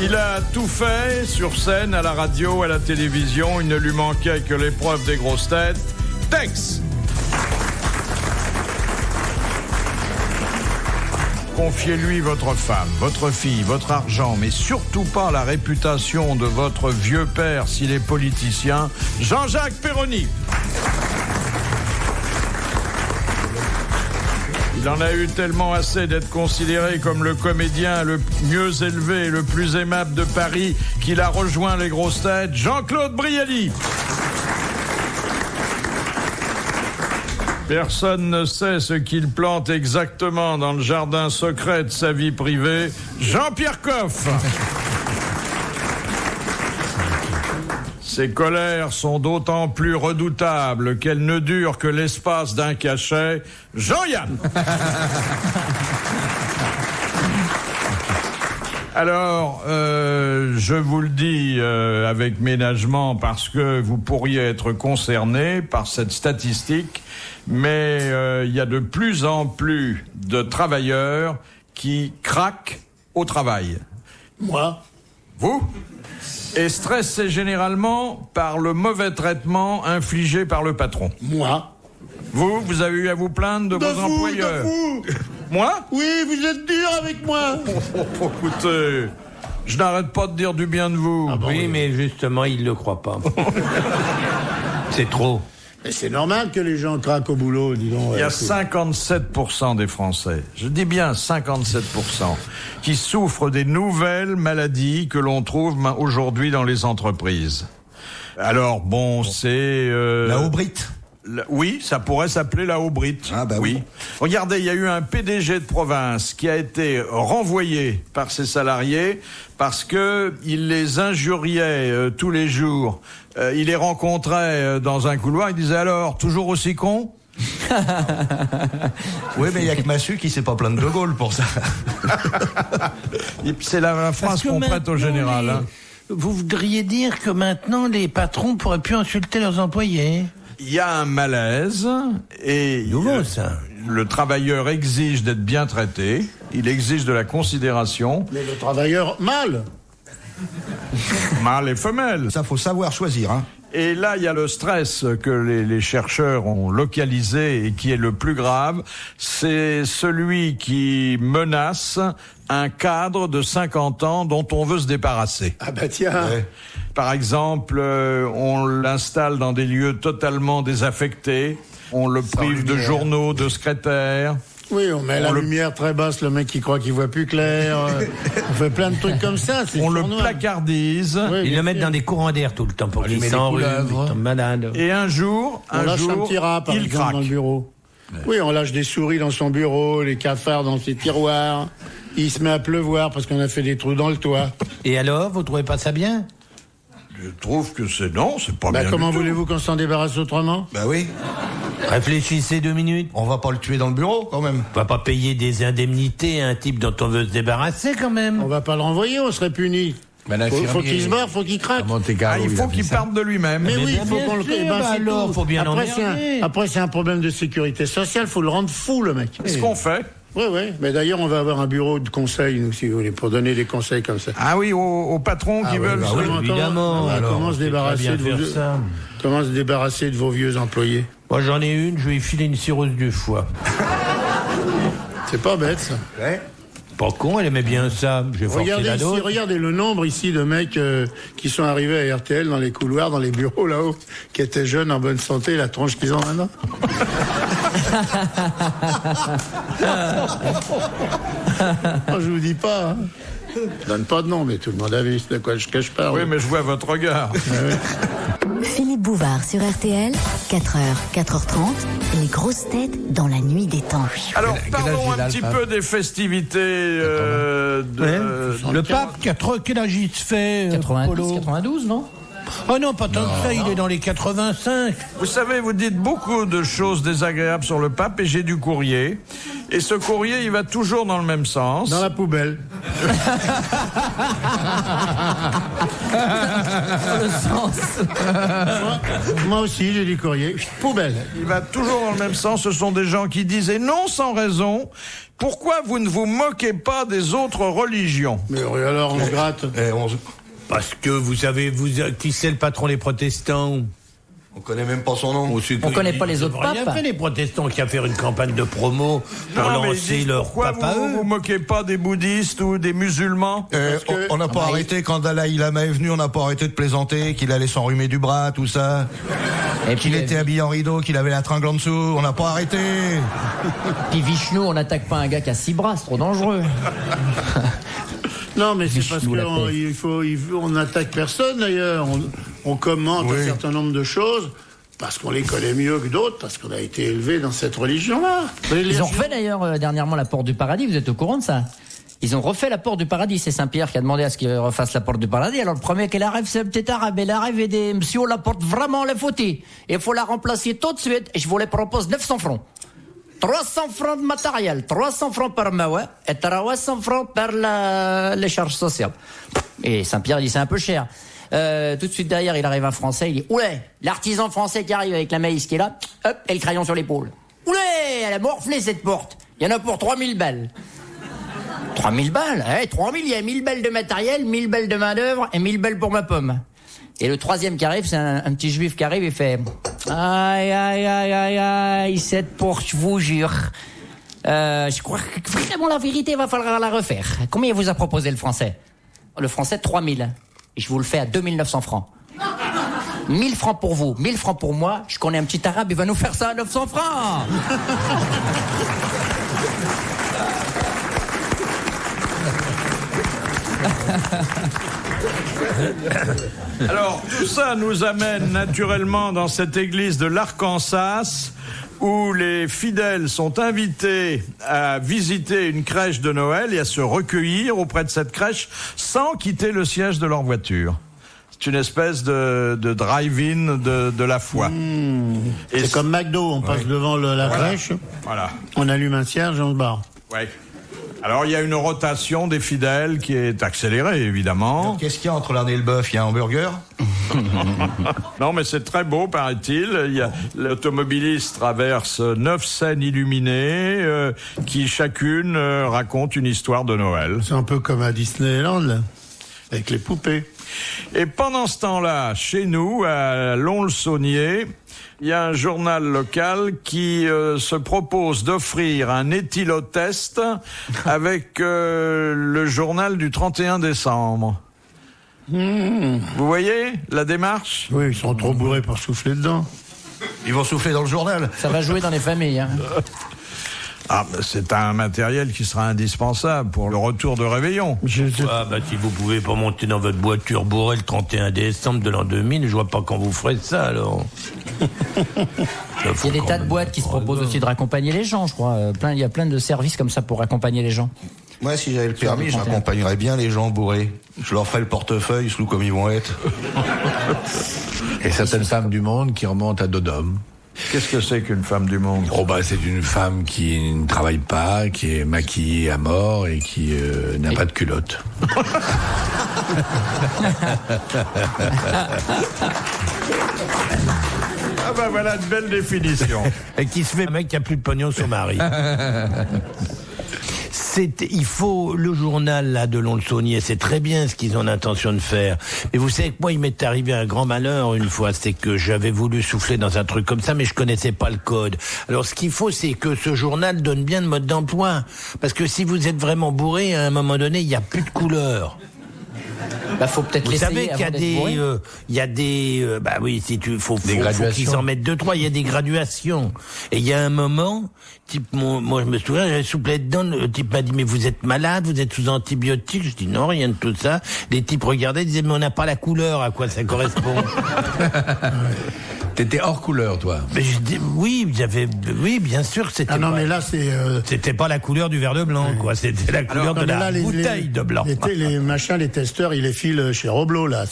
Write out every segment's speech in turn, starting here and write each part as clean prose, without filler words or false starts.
Il a tout fait, sur scène, à la radio, à la télévision. Il ne lui manquait que l'épreuve des grosses têtes. Tex! Confiez-lui votre femme, votre fille, votre argent, mais surtout pas la réputation de votre vieux père s'il est politicien, Jean-Jacques Perroni. Il en a eu tellement assez d'être considéré comme le comédien le mieux élevé et le plus aimable de Paris qu'il a rejoint les grosses têtes, Jean-Claude Brialy. Personne ne sait ce qu'il plante exactement dans le jardin secret de sa vie privée, Jean-Pierre Coff. Ses colères sont d'autant plus redoutables qu'elles ne durent que l'espace d'un cachet, Jean-Yann. Alors, je vous le dis avec ménagement parce que vous pourriez être concerné par cette statistique, mais il y a de plus en plus de travailleurs qui craquent au travail. Moi? Vous? Et stressé généralement par le mauvais traitement infligé par le patron. Moi? Vous avez eu à vous plaindre de vos employeurs. De vous. Moi? Oui, vous êtes dur avec moi. Écoutez, je n'arrête pas de dire du bien de vous. Ah bon, oui, mais justement, il ne le croit pas. C'est trop. Mais c'est normal que les gens craquent au boulot, dis donc. Il y a 57% des Français, je dis bien 57%, qui souffrent des nouvelles maladies que l'on trouve aujourd'hui dans les entreprises. Alors bon, c'est... La aubrite. Oui, ça pourrait s'appeler la aubrite. Ah bah oui. Regardez, il y a eu un PDG de province qui a été renvoyé par ses salariés parce que il les injuriait tous les jours. Il les rencontrait dans un couloir, il disait alors, toujours aussi con ? Oui, mais il y a que Massu qui s'est pas plaint de Gaulle pour ça. C'est la phrase qu'on prête au général. Hein. Vous voudriez dire que maintenant les patrons pourraient plus insulter leurs employés ? Il y a un malaise et nouveau, ça. Le travailleur exige d'être bien traité, il exige de la considération. Mais le travailleur, mâle et femelle. Ça, faut savoir choisir, hein. Et là, il y a le stress que les chercheurs ont localisé et qui est le plus grave. C'est celui qui menace un cadre de 50 ans dont on veut se débarrasser. Ah bah tiens. Ouais. Par exemple, on l'installe dans des lieux totalement désaffectés. On le prive de journaux, de secrétaires. Oui, on met la lumière très basse, le mec qui croit qu'il voit plus clair. On fait plein de trucs comme ça. On le placardise. Oui, ils le mettent dans des courants d'air tout le temps pour qu'il s'enrhume, il tombe malade. Et un jour, on lâche un petit rat, par exemple, craque dans le bureau. Ouais. Oui, on lâche des souris dans son bureau, les cafards dans ses tiroirs. Il se met à pleuvoir parce qu'on a fait des trous dans le toit. Et alors, vous trouvez pas ça bien ? Je trouve que c'est pas bien. Comment voulez-vous qu'on s'en débarrasse autrement ? Bah oui. Réfléchissez 2 minutes. On va pas le tuer dans le bureau, quand même. On va pas payer des indemnités à un type dont on veut se débarrasser, quand même. On va pas le renvoyer, on serait puni. Faut qu'il se barre, faut qu'il craque. Il faut qu'il parte de lui-même. Mais oui, il faut qu'on le... faut bien l'emmerder. Après, c'est un problème de sécurité sociale, faut le rendre fou, le mec. C'est ce qu'on fait. Oui, mais d'ailleurs, on va avoir un bureau de conseil, nous, si vous voulez, pour donner des conseils comme ça. Ah oui, aux patrons qui veulent... Bah oui, évidemment. Comment se débarrasser de vos vieux employés ? Moi, j'en ai une, je vais lui filer une cirrhose du foie. C'est pas bête, ça. Ouais. Pas con, elle aimait bien ça. Regardez le nombre ici de mecs qui sont arrivés à RTL dans les couloirs, dans les bureaux là-haut, qui étaient jeunes, en bonne santé, la tronche qu'ils ont maintenant. Non, je vous dis pas. Hein. Je donne pas de nom, mais tout le monde a vu de quoi je parle. Oui, mais je vois votre regard. Philippe Bouvard sur RTL, 4h, 4h30, les grosses têtes dans la nuit des temps. Alors, parlons un petit peu des festivités le pape, quel âge il se fait 90, 92, non ? Oh non, pas tant que ça, il est dans les 85. Vous savez, vous dites beaucoup de choses désagréables sur le pape et j'ai du courrier. Et ce courrier, il va toujours dans le même sens. Dans la poubelle. Le sens. Moi aussi, j'ai du courrier. Poubelle. Il va toujours dans le même sens. Ce sont des gens qui disent, et non sans raison, pourquoi vous ne vous moquez pas des autres religions? Mais alors, on se gratte. Parce que vous savez, qui c'est le patron des protestants? On connaît même pas son nom. On connaît pas les autres Rien papes. fait les protestants qui a fait une campagne de promo pour Non, mais ils lancer disent, leur pourquoi pape à vous eux. vous moquez pas des bouddhistes ou des musulmans? On n'a pas arrêté quand Dalai Lama est venu, on n'a pas arrêté de plaisanter qu'il allait s'enrhumer du bras, tout ça. Et Qu'il était habillé en rideau, qu'il avait la tringle en dessous, on n'a pas arrêté. Puis Vishnu, on n'attaque pas un gars qui a 6 bras, c'est trop dangereux. Non, mais c'est Vishnu, parce la qu'on n'attaque personne d'ailleurs. On commente Oui. un certain nombre de choses parce qu'on les connaît mieux que d'autres, parce qu'on a été élevé dans cette religion-là. Ils ont refait d'ailleurs dernièrement la porte du paradis, vous êtes au courant de ça? Ils ont refait la porte du paradis, c'est Saint-Pierre qui a demandé à ce qu'ils refassent la porte du paradis. Alors le premier qui arrive, c'est un petit arabe. Il arrive et dit, monsieur, la porte vraiment les foutie. Il faut la remplacer tout de suite et je vous les propose 900 francs. 300 francs de matériel, 300 francs par mois et 300 francs par les charges sociales. Et Saint-Pierre dit, c'est un peu cher. Tout de suite derrière, il arrive un Français, il dit, oulé, l'artisan français qui arrive avec la maïs qui est là, hop, et le crayon sur l'épaule. Oulé, elle a morflé cette porte. Il y en a pour 3000 balles. 3000 balles? 3000, il y a 1000 balles de matériel, 1000 balles de main d'œuvre et 1000 balles pour ma pomme. Et le troisième qui arrive, c'est un petit juif qui arrive et fait, aïe, aïe, aïe, aïe, aïe, cette porte, je vous jure. Je crois que vraiment la vérité, va falloir la refaire. Combien vous a proposé le français? Le français, 3000. Et je vous le fais à 2900 francs. 1000 francs pour vous, 1000 francs pour moi. Je connais un petit arabe, il va nous faire ça à 900 francs. Alors, tout ça nous amène naturellement dans cette église de l'Arkansas où les fidèles sont invités à visiter une crèche de Noël et à se recueillir auprès de cette crèche sans quitter le siège de leur voiture. C'est une espèce de drive-in de la foi. Et C'est comme McDo, on passe devant la crèche, Voilà. on allume un cierge et on se barre. Ouais. Alors, il y a une rotation des fidèles qui est accélérée, évidemment. Qu'est-ce qu'il y a entre l'âne et le bœuf? Il y a un hamburger? Non, mais c'est très beau, paraît-il. L'automobiliste traverse 9 scènes illuminées qui chacune racontent une histoire de Noël. C'est un peu comme à Disneyland, là, avec les poupées. Et pendant ce temps-là, chez nous, à Lons-le-Saunier, il y a un journal local qui se propose d'offrir un éthylotest avec le journal du 31 décembre. Vous voyez la démarche? Oui, ils sont trop bourrés pour souffler dedans. Ils vont souffler dans le journal. Ça va jouer dans les familles. Hein. Ah, c'est un matériel qui sera indispensable pour le retour de réveillon. Ah bah si vous pouvez pas monter dans votre voiture bourrée le 31 décembre de l'an 2000, je vois pas quand vous ferez ça alors. Il y a des tas de boîtes qui se proposent aussi de raccompagner les gens, je crois. Il y a plein de services comme ça pour accompagner les gens. Moi, si j'avais le permis, j'accompagnerais bien les gens bourrés. Je leur ferais le portefeuille, selon comme ils vont être. Et certaines femmes du monde qui remontent à dos d'homme. Qu'est-ce que c'est qu'une femme du monde? Oh bah c'est une femme qui ne travaille pas, qui est maquillée à mort et qui n'a pas de culotte. Ah bah voilà une belle définition. Et qui se fait un mec qui a plus de pognon sur mari. Il faut le journal là de Lons-le-Saunier, c'est très bien ce qu'ils ont l'intention de faire. Mais vous savez que moi, il m'est arrivé un grand malheur une fois, c'est que j'avais voulu souffler dans un truc comme ça, mais je connaissais pas le code. Alors ce qu'il faut, c'est que ce journal donne bien de mode d'emploi, parce que si vous êtes vraiment bourré, à un moment donné, il y a plus de couleur. Bah, faut peut-être Vous savez l'essayer qu'il y a avant d'être bourré. il y a des, bah oui, si tu, faut graduations. qu'ils en mettent 2-3, il y a des graduations. Et il y a un moment, moi je me souviens, j'avais soufflé dedans, le type m'a dit, mais vous êtes malade, vous êtes sous antibiotiques? Je dis, non, rien de tout ça. Les types regardaient, disaient, mais on n'a pas la couleur, à quoi ça correspond? T'étais hors couleur, toi. Mais oui, bien sûr, c'était. Ah non, mais là, c'est. C'était pas la couleur du verre de blanc, quoi. C'était la couleur de la bouteille de blanc. Les machins, les testeurs, ils les filent chez Roblo, là,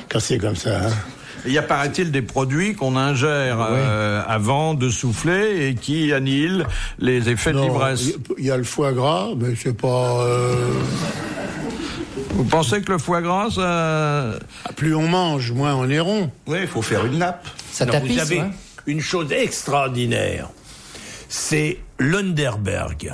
quand c'est comme ça. Hein. Il y a, paraît-il, des produits qu'on ingère avant de souffler et qui annihilent les effets de l'ivresse. Il y a le foie gras, mais c'est pas... Vous pensez que le foie gras, ça... Plus on mange, moins on est rond. Oui, il faut faire une nappe. Ça Non, tapisse, vous avez ouais. une chose extraordinaire. C'est l'Underberg.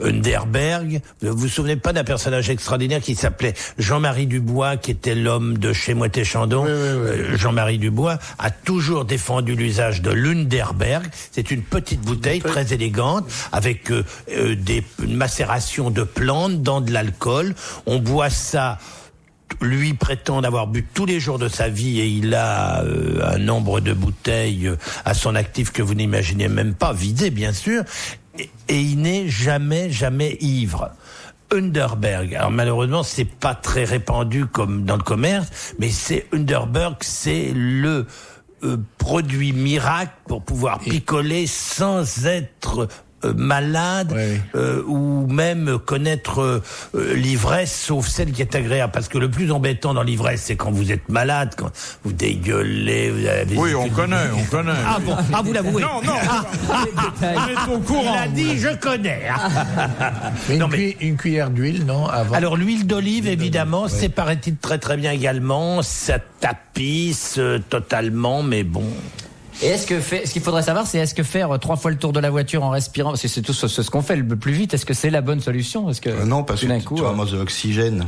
Underberg, vous vous souvenez pas d'un personnage extraordinaire qui s'appelait Jean-Marie Dubois, qui était l'homme de chez Moët-et-Chandon. Oui. Jean-Marie Dubois a toujours défendu l'usage de l'Underberg. C'est une petite bouteille très élégante avec une macération de plantes dans de l'alcool. On boit ça. Lui prétend avoir bu tous les jours de sa vie et il a un nombre de bouteilles à son actif que vous n'imaginez même pas, vidé bien sûr, et il n'est jamais ivre. Underberg, alors malheureusement c'est pas très répandu comme dans le commerce, mais Underberg, c'est le produit miracle pour pouvoir picoler sans être malade ou même connaître l'ivresse, sauf celle qui est agréable, parce que le plus embêtant dans l'ivresse, c'est quand vous êtes malade, quand vous dégueulez, vous avez Oui, on connaît. Ah bon, vous l'avouez. Non, on est au courant. Il a dit, je connais. Une cuillère d'huile, non, avant. Alors l'huile d'olive, évidemment, c'est paraît-il très très bien également, ça tapisse totalement, mais bon... Et ce qu'il faudrait savoir, c'est est-ce que faire 3 fois le tour de la voiture en respirant, parce que c'est tout ce qu'on fait le plus vite, est-ce que c'est la bonne solution? Est-ce que Non, parce que d'un coup, tu ramasses de l'oxygène,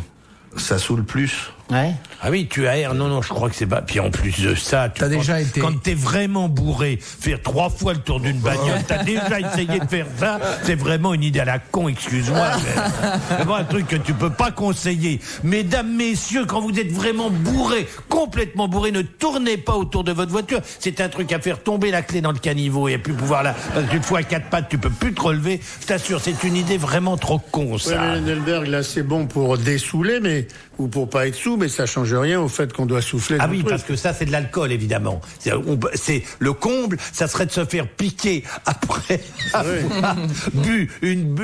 ça saoule plus. Ouais. Ah oui, tu aères, non, je crois que c'est pas... Puis en plus de ça, quand t'es vraiment bourré, faire 3 fois le tour d'une bagnole, t'as déjà essayé de faire ça, c'est vraiment une idée à la con, excuse-moi. C'est vraiment un truc que tu peux pas conseiller. Mesdames, messieurs, quand vous êtes vraiment bourré, complètement bourré, ne tournez pas autour de votre voiture. C'est un truc à faire tomber la clé dans le caniveau et plus pouvoir parce qu'une fois à 4 pattes, tu peux plus te relever. Je t'assure, c'est une idée vraiment trop con, ça. Oui, mais l'Underberg, là, c'est bon pour dessouler, ou pour pas être sous, mais ça change rien au fait qu'on doit souffler. Ah oui, parce que ça, c'est de l'alcool, évidemment. C'est le comble, ça serait de se faire piquer après avoir bu une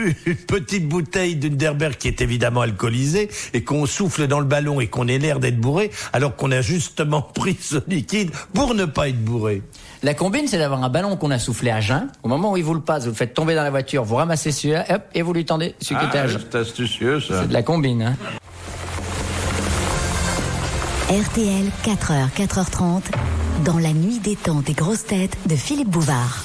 petite bouteille d'Underberg qui est évidemment alcoolisée et qu'on souffle dans le ballon et qu'on ait l'air d'être bourré alors qu'on a justement pris ce liquide pour ne pas être bourré. La combine, c'est d'avoir un ballon qu'on a soufflé à jeun. Au moment où il vous le passe, vous le faites tomber dans la voiture, vous ramassez celui-là, hop, et vous lui tendez celui qui était à jeun. C'est astucieux, ça. C'est de la combine, hein. RTL, 4h, 4h30, dans la nuit détente des grosses têtes de Philippe Bouvard.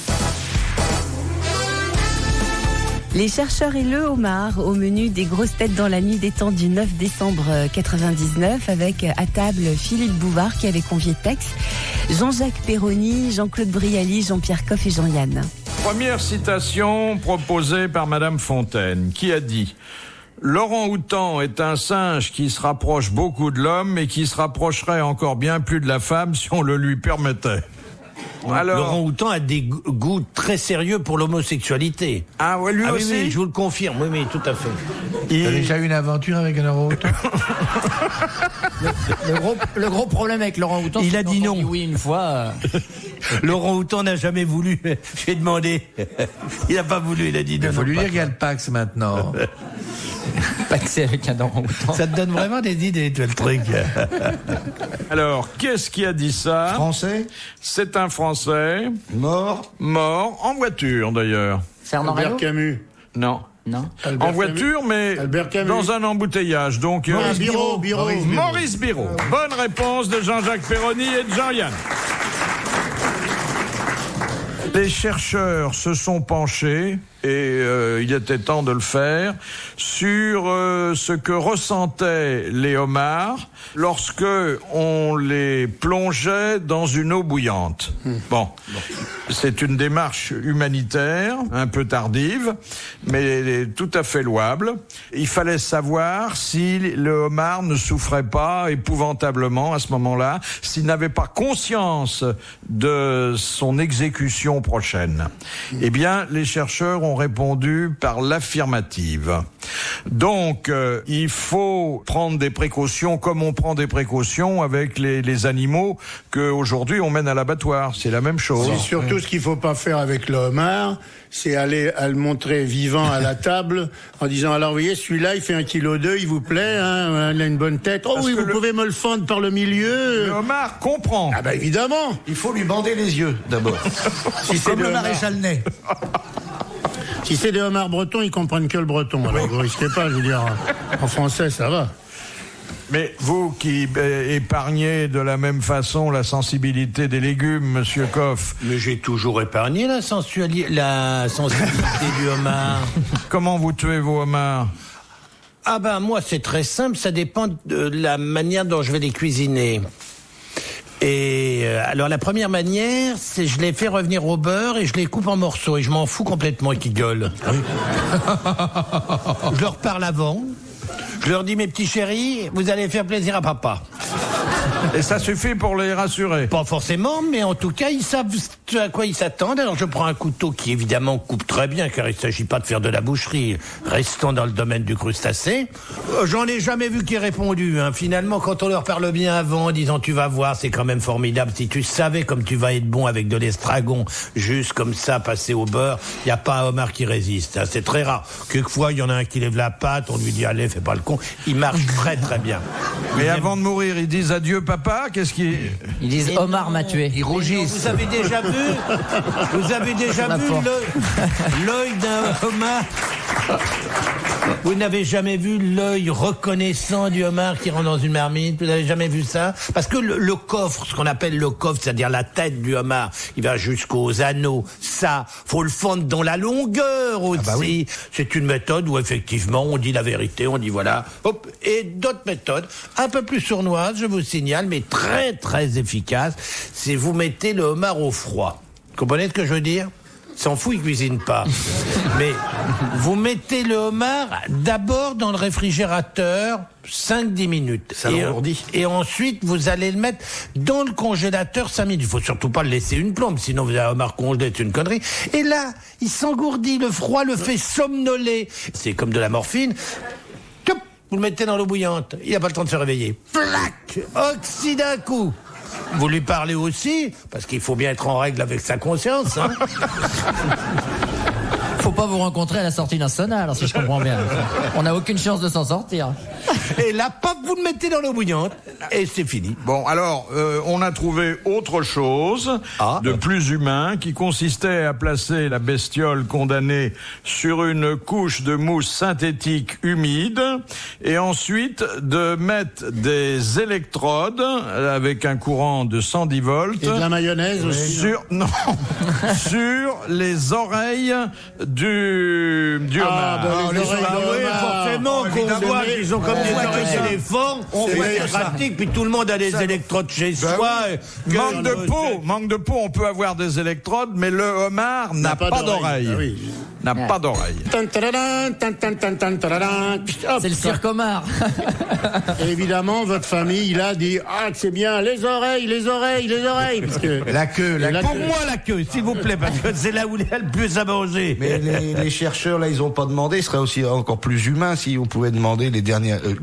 Les chercheurs et le homard au menu des grosses têtes dans la nuit détente du 9 décembre 99 avec à table Philippe Bouvard qui avait convié Tex, Jean-Jacques Perroni, Jean-Claude Brialy, Jean-Pierre Coff et Jean-Yann. Première citation proposée par Madame Fontaine, qui a dit « L'orang-outan est un singe qui se rapproche beaucoup de l'homme et qui se rapprocherait encore bien plus de la femme si on le lui permettait. » Alors, L'orang-outan a des goûts très sérieux pour l'homosexualité. Ah ouais, lui aussi. Oui, je vous le confirme. Oui, tout à fait. T'as déjà eu une aventure avec un orang-outan? Le gros problème avec l'orang-outan, il a dit non. Oui, une fois. L'orang-outan n'a jamais voulu. Je lui ai demandé. Il n'a pas voulu. Il a dit non. Il faut lui dire qu'il y a le Pax maintenant. Paxé avec un orang-outan. Ça te donne vraiment des idées, toi, le truc. Alors, qu'est-ce qui a dit ça? Français? C'est un Français. Mort? Mort, en voiture d'ailleurs. Fernand Albert Raynaud? Camus. Non. Non. Albert En voiture, Camus. mais Albert Camus. dans un embouteillage. Donc, Maurice Biro. Maurice Biro. Bonne réponse de Jean-Jacques Perroni et de Jean-Yann. Les chercheurs se sont penchés, et il était temps de le faire, sur ce que ressentaient les homards lorsque on les plongeait dans une eau bouillante. Bon, c'est une démarche humanitaire, un peu tardive, mais tout à fait louable. Il fallait savoir si le homard ne souffrait pas épouvantablement à ce moment-là, s'il n'avait pas conscience de son exécution prochaine. Eh bien, les chercheurs ont répondu par l'affirmative. Donc, il faut prendre des précautions comme on prend des précautions avec les animaux qu'aujourd'hui on mène à l'abattoir. C'est la même chose. C'est surtout ce qu'il faut pas faire avec le homard, c'est aller à le montrer vivant à la table en disant alors vous voyez celui-là il fait 1,2 kg, il vous plaît, hein, il a une bonne tête. Oh parce oui, vous pouvez me le fendre par le milieu. Le homard comprend. Ah bah évidemment. Il faut lui bander les yeux d'abord. Si c'est comme le maréchal Ney. Si c'est des homards bretons, ils comprennent que le breton. Alors vous risquez pas, je veux dire, en français ça va. Mais vous qui épargnez de la même façon la sensibilité des légumes, Monsieur Coff. Mais j'ai toujours épargné la sensibilité du homard. Comment vous tuez vos homards? Ah ben moi c'est très simple, ça dépend de la manière dont je vais les cuisiner. Et alors la première manière, c'est je les fais revenir au beurre et je les coupe en morceaux et je m'en fous complètement qu'ils gueulent. Oui. Je leur parle avant. Je leur dis mes petits chéris, vous allez faire plaisir à papa. Et ça suffit pour les rassurer? Pas forcément, mais en tout cas, ils savent à quoi ils s'attendent. Alors je prends un couteau qui évidemment coupe très bien, car il ne s'agit pas de faire de la boucherie. Restons dans le domaine du crustacé. J'en ai jamais vu qui ait répondu. Hein. Finalement, quand on leur parle bien avant, en disant tu vas voir, c'est quand même formidable. Si tu savais comme tu vas être bon avec de l'estragon, juste comme ça, passé au beurre, il n'y a pas un homard qui résiste. Hein. C'est très rare. Quelquefois, il y en a un qui lève la patte, on lui dit allez, fais pas le con. Il marche très très bien. Mais avant de mourir, ils disent adieu papa. Qu'est-ce qu'ils... Ils disent homard m'a tué. Ils rougissent. Vous avez déjà vu l'œil d'un homard? Vous n'avez jamais vu l'œil reconnaissant du homard qui rentre dans une marmite? Vous n'avez jamais vu ça? Parce que le coffre, ce qu'on appelle le coffre, c'est-à-dire la tête du homard, il va jusqu'aux anneaux. Ça, faut le fendre dans la longueur aussi. Ah bah oui. C'est une méthode où effectivement on dit la vérité, on dit voilà. Hop. Et d'autres méthodes, un peu plus sournoises, je vous signale, mais très très efficaces, c'est vous mettez le homard au froid. Vous comprenez ce que je veux dire? S'en fout, il cuisine pas. Mais vous mettez le homard d'abord dans le réfrigérateur 5-10 minutes. Ça l'engourdit. Et ensuite, vous allez le mettre dans le congélateur 5 minutes. Il faut surtout pas le laisser une plombe, sinon vous avez un homard congelé, c'est une connerie. Et là, il s'engourdit, le froid le fait somnoler. C'est comme de la morphine. Vous le mettez dans l'eau bouillante, il n'a pas le temps de se réveiller. Flac! Oxy d'un coup. Vous lui parlez aussi, parce qu'il faut bien être en règle avec sa conscience. Hein. Faut pas vous rencontrer à la sortie d'un sauna, alors si je comprends bien. On n'a aucune chance de s'en sortir. Et là, pop, vous le mettez dans l'eau bouillante, et c'est fini. Bon, alors, on a trouvé autre chose de plus humain, qui consistait à placer la bestiole condamnée sur une couche de mousse synthétique humide, et ensuite de mettre des électrodes avec un courant de 110 volts. Et de la mayonnaise aussi. Sur les oreilles du homard. Les oreilles oui, forcément, qu'on voit qu'ils ont comme des oreilles d'éléphant. C'est pratique, puis tout le monde a des électrodes chez soi. Manque de peau, on peut avoir des électrodes, mais le homard n'a pas d'oreille. Ah oui. N'a pas d'oreille. C'est le cirque homard. Et évidemment, votre famille, il a dit c'est bien, les oreilles. Parce que La queue. Pour moi, la queue, s'il vous plaît, parce que c'est là où il y a le plus à manger. Mais les chercheurs, là, ils ont pas demandé. Ce serait aussi encore plus humain si on pouvait demander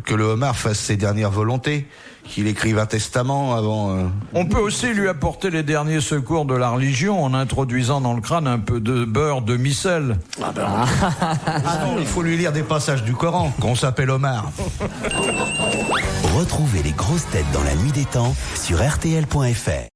que le homard fasse ses dernières volontés, qu'il écrive un testament avant. On peut aussi lui apporter les derniers secours de la religion en introduisant dans le crâne un peu de beurre de micelle. Ah non, il faut lui lire des passages du Coran, qu'on s'appelle Omar. Retrouvez les grosses têtes dans la nuit des temps sur RTL.fr.